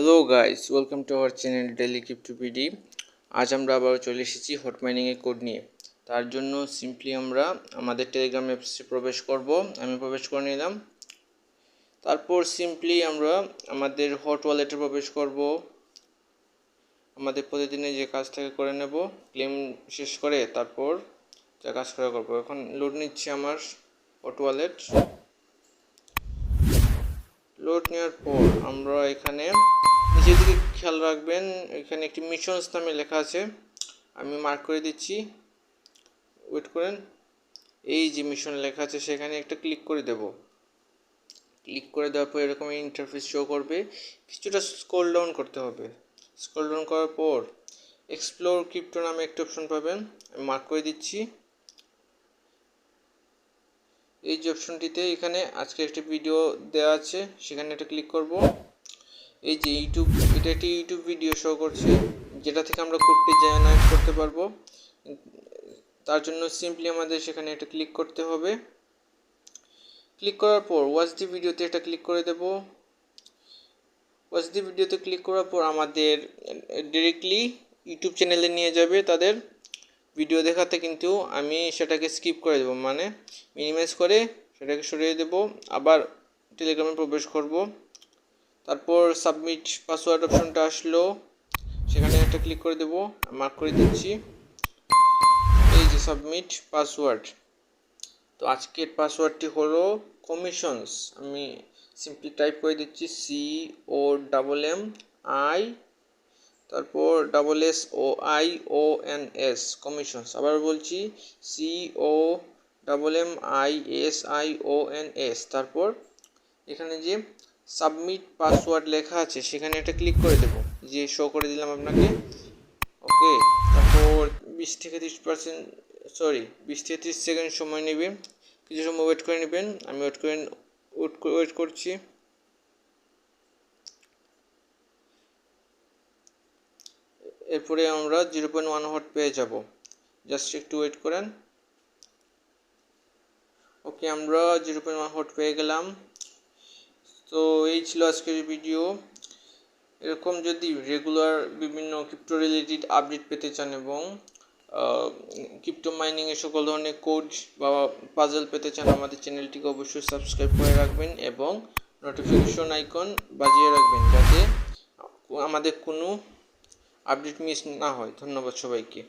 Hello guys, welcome to our channel daily crypto PD. আজ আমরা আবার চলে এসেছি হট মাইনিংয়ের কোড নিয়ে। তার জন্য সিম্পলি আমরা আমাদের টেলিগ্রাম অ্যাপসে প্রবেশ করব। আমি প্রবেশ করে নিলাম। তারপর সিম্পলি আমরা আমাদের হট ওয়ালেটে প্রবেশ করব। আমাদের প্রতিদিনের যে কাজ থেকে করে নেব, ক্লেম শেষ করে তারপর যা কাজ করা করব। এখন লোড নিচ্ছে আমার হট ওয়ালেট। লোড নেওয়ার পর আমরা এখানে নিচের দিকে খেয়াল রাখবেন, এখানে একটি মিশনস নামে লেখা আছে। আমি মার্ক করে দিচ্ছি, ওয়েট করেন। এই যে মিশন লেখা আছে সেখানে একটা ক্লিক করে দেব। ক্লিক করে দেওয়ার পর এরকম ইন্টারফেস শো করবে। কিছুটা স্ক্রল ডাউন করতে হবে। স্ক্রল ডাউন করার পর এক্সপ্লোর ক্রিপ্টো নামে একটা অপশন পাবেন, আমি মার্ক করে দিচ্ছি। এই যে অপশনটিতে এখানে আজকে একটি ভিডিও দেওয়া আছে, সেখানে একটা ক্লিক করব। এই যে ইউটিউব, এটা একটি ইউটিউব ভিডিও শো করছে যেটা থেকে আমরা কোডটি জেনারেট করতে পারবো। তার জন্য সিম্পলি আমাদের সেখানে একটা ক্লিক করতে হবে। ক্লিক করার পর ওয়াচ দি ভিডিওতে একটা ক্লিক করে দেব। ওয়াচ দি ভিডিওতে ক্লিক করার পর আমাদের ডিরেক্টলি ইউটিউব চ্যানেলে নিয়ে যাবে তাদের ভিডিও দেখাতে, কিন্তু আমি সেটাকে স্কিপ করে দেব, মানে মিনিমাইজ করে সেটাকে সরিয়ে দেব। আবার টেলিগ্রামে প্রবেশ করব। তারপর সাবমিট পাসওয়ার্ড অপশনটা আসলো, সেখানে একটা ক্লিক করে দেব, মার্ক করে দিচ্ছি। এই যে সাবমিট পাসওয়ার্ড। তো আজকের পাসওয়ার্ডটি হলো কমিশনস। আমি সিম্পলি টাইপ করে দিচ্ছি COMMI, তারপর SSOIONS কমিশনস। আবার বলছি COMMISIONS। তারপর এখানে যে সাবমিট পাসওয়ার্ড লেখা আছে সেখানে একটা ক্লিক করে দেব, যে শো করে দিলাম আপনাকে। ওকে, তারপর 20 থেকে 30 সেকেন্ড সময় নেবে। কিছু সময় ওয়েট করে নেবেন। আমি ওয়েট করছি। এরপরে আমরা 0.1 হট পেয়ে যাব। জাস্ট একটু ওয়েট করেন। ওকে, আমরা 0.1 হট পেয়ে গেলাম। তো এই ছিল আজকের ভিডিও। এরকম যদি রেগুলার বিভিন্ন ক্রিপ্টো রিলেটেড আপডেট পেতে চান এবং ক্রিপ্টো মাইনিংয়ের সকল ধরনের কোড বা পাজল পেতে চান, আমাদের চ্যানেলটিকে অবশ্যই সাবস্ক্রাইব করে রাখবেন এবং নোটিফিকেশন আইকন বাজিয়ে রাখবেন যাতে আমাদের কোনো আপডেট মিস না হয়। ধন্যবাদ সবাইকে।